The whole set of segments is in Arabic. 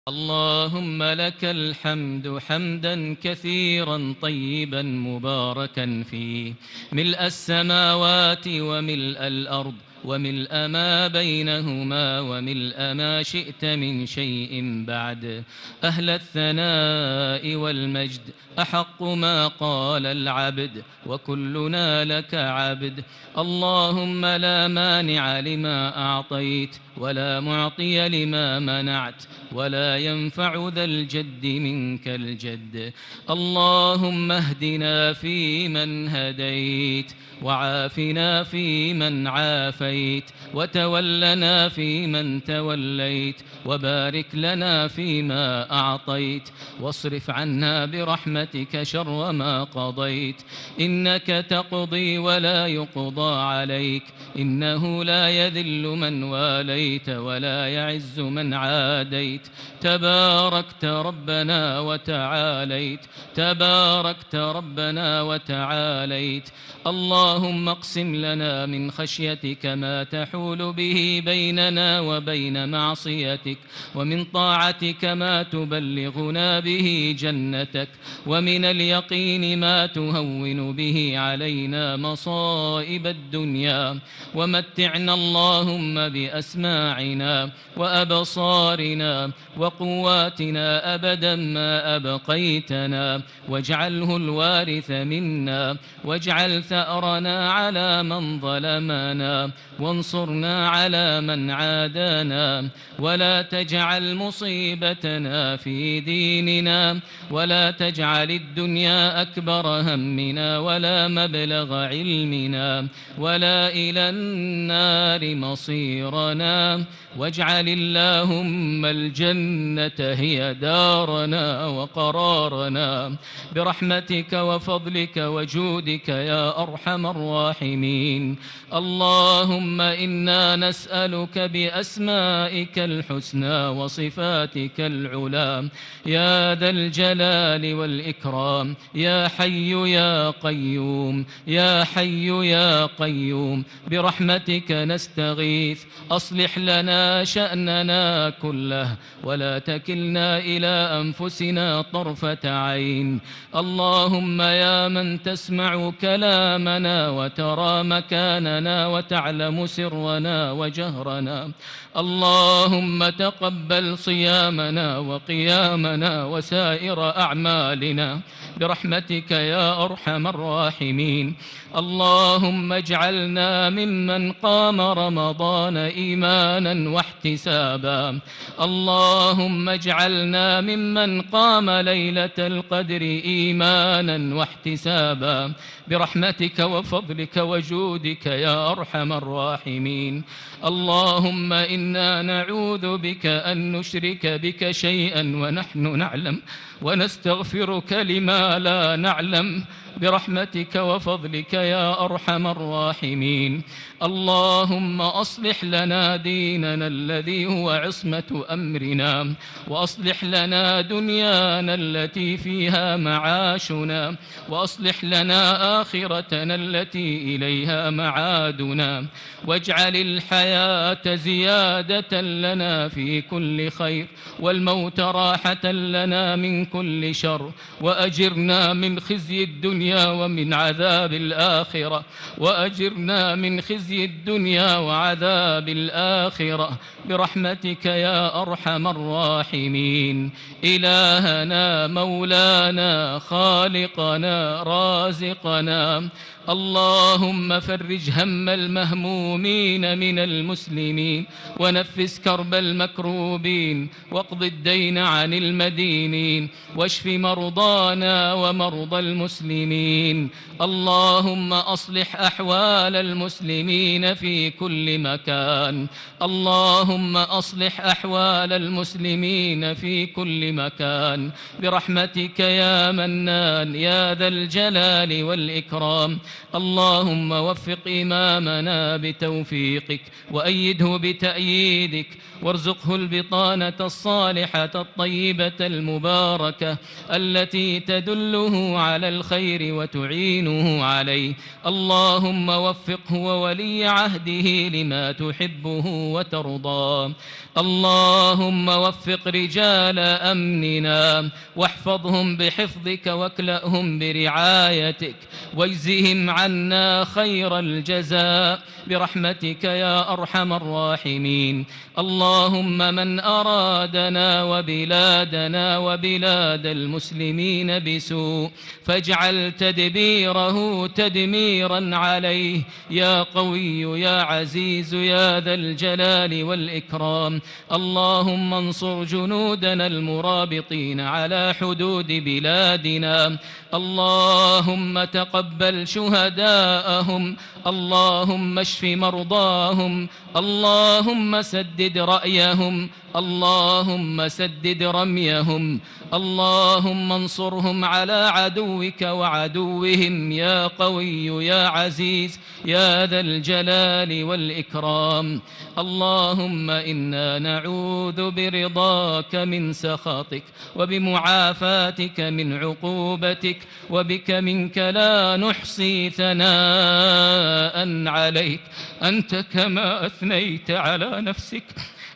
اللهم لك الحمد حمدا كثيرا طيبا مباركا فيه، ملء السماوات وملء الأرض وملء ما بينهما وملء ما شئت من شيء بعد. أهل الثناء والمجد أحق ما قال العبد، وكلنا لك عبد. اللهم لا مانع لما أعطيت ولا معطي لما منعت، ولا ينفع ذا الجد منك الجد. اللهم اهدنا فيمن هديت، وعافنا فيمن عافيت، وتولنا فيمن توليت، وبارك لنا فيما أعطيت، واصرف عنا برحمتك شر ما قضيت. إنك تقضي ولا يقضى عليك، إنه لا يذل من واليت ولا يعز من عاديت. تباركت ربنا وتعاليت، تباركت ربنا وتعاليت. اللهم اقسم لنا من خشيتك ما تحول به بيننا وبين معصيتك، ومن طاعتك ما تبلغنا به جنتك، ومن اليقين ما تهون به علينا مصائب الدنيا. ومتعنا اللهم بأسماعنا وأبصارنا وقواتنا أبدا ما أبقيتنا، واجعله الوارث منا، واجعل ثأرنا على من ظلمنا، وانصرنا على من عادانا، ولا تجعل مصيبتنا في ديننا، ولا تجعل الدنيا أكبر همنا ولا مبلغ علمنا ولا إلى النار مصيرنا. واجعل اللهم الجنة هي دارنا وقرارنا، برحمتك وفضلك وجودك يا أرحم الراحمين. اللهم إنا نسألك بأسمائك الحسنى وصفاتك العلى يا ذا الجلال والإكرام، يا حي يا قيوم، يا حي يا قيوم، برحمتك نستغيث. أصلح لنا شأننا كله، ولا تكلنا إلى أنفسنا طرفة عين. اللهم يا من تسمع كلامنا وترى مكاننا وتعلم سرنا وجهرنا، اللهم تقبل صيامنا وقيامنا وسائر أعمالنا برحمتك يا أرحم الراحمين. اللهم اجعلنا ممن قام رمضان إيمانا واحتسابا، اللهم اجعلنا ممن قام ليلة القدر إيمانا واحتسابا برحمتك وفضلك وجودك يا أرحم الراحمين. اللهم إنا نعوذ بك أن نشرك بك شيئا ونحن نعلم، ونستغفرك لما لا نعلم برحمتك وفضلك يا أرحم الراحمين. اللهم أصلح لنا ديننا الذي هو عصمة أمرنا، وأصلح لنا دنيانا التي فيها معاشنا، وأصلح لنا آخرتنا التي إليها معادنا، واجعل الحياة زيادة لنا في كل خير، والموت راحة لنا من كل شر، وأجرنا من خزي الدنيا ومن عذاب الآخرة، وأجرنا من خزي الدنيا وعذاب الآخرة برحمتك يا أرحم الراحمين. إلهنا مولانا خالقنا رازقنا، اللهم فرج هم المهمومين من المسلمين، ونفس كرب المكروبين، واقض الدين عن المدينين، واشف مرضانا ومرضى المسلمين. اللهم أصلح أحوال المسلمين في كل مكان، اللهم أصلح أحوال المسلمين في كل مكان برحمتك يا منان يا ذا الجلال والإكرام. اللهم وفق إمامنا بتوفيقك وأيده بتأييدك، وارزقه البطانة الصالحة الطيبة المباركة التي تدله على الخير وتعينه عليه. اللهم وفقه وولي عهده لما تحبه وترضى. اللهم وفق رجال أمننا واحفظهم بحفظك واكلأهم برعايتك، واجزهم عنا خير الجزاء برحمتك يا أرحم الراحمين. اللهم من أرادنا وبلادنا وبلاد المسلمين بسوء فاجعل تدبيره تدميرا عليه يا قوي يا عزيز يا ذا الجلال والإكرام. اللهم انصر جنودنا المرابطين على حدود بلادنا. اللهم تقبل شهداءهم. اللهم اشف مرضاهم. اللهم سدد رأيهم. اللهم سدد رميهم. اللهم انصرهم على عدوك وعدوهم يا قوي يا عزيز يا ذا الجلال والإكرام. اللهم إنا نعوذ برضاك من سخطك وبمعافاتك من عقوبتك، وبك منك لا نحصي ثناء عليك أنت كما أثنيت على نفسك.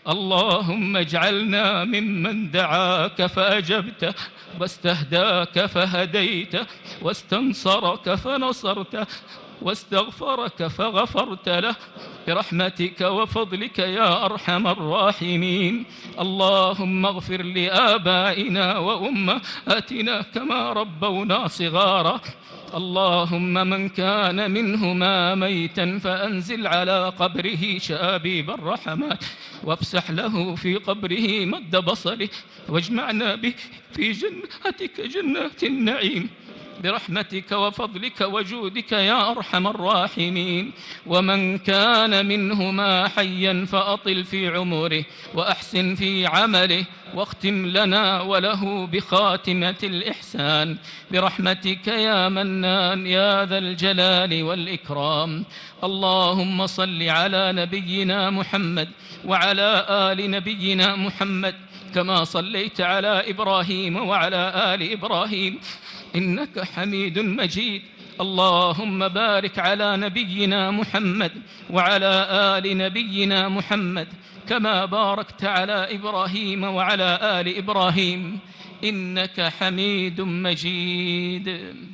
اللهم اجعلنا ممن دعاك فأجبته، واستهداك فهديته، واستنصرك فنصرته، واستغفرك فغفرت له برحمتك وفضلك يا أرحم الراحمين. اللهم اغفر لآبائنا وأمهاتنا كما ربونا صغارا. اللهم من كان منهما ميتا فأنزل على قبره شآبيب الرحمات، وافسح له في قبره مد بصره، واجمعنا به في جنتك جنات النعيم برحمتك وفضلك وجودك يا أرحم الراحمين. ومن كان منهما حيا فأطل في عمره وأحسن في عمله، واختم لنا وله بخاتمة الإحسان برحمتك يا منان يا ذا الجلال والإكرام. اللهم صل على نبينا محمد وعلى آل نبينا محمد كما صليت على إبراهيم وعلى آل إبراهيم إنك حميد مجيد. اللهم بارك على نبينا محمد وعلى آل نبينا محمد كما باركت على إبراهيم وعلى آل إبراهيم إنك حميد مجيد.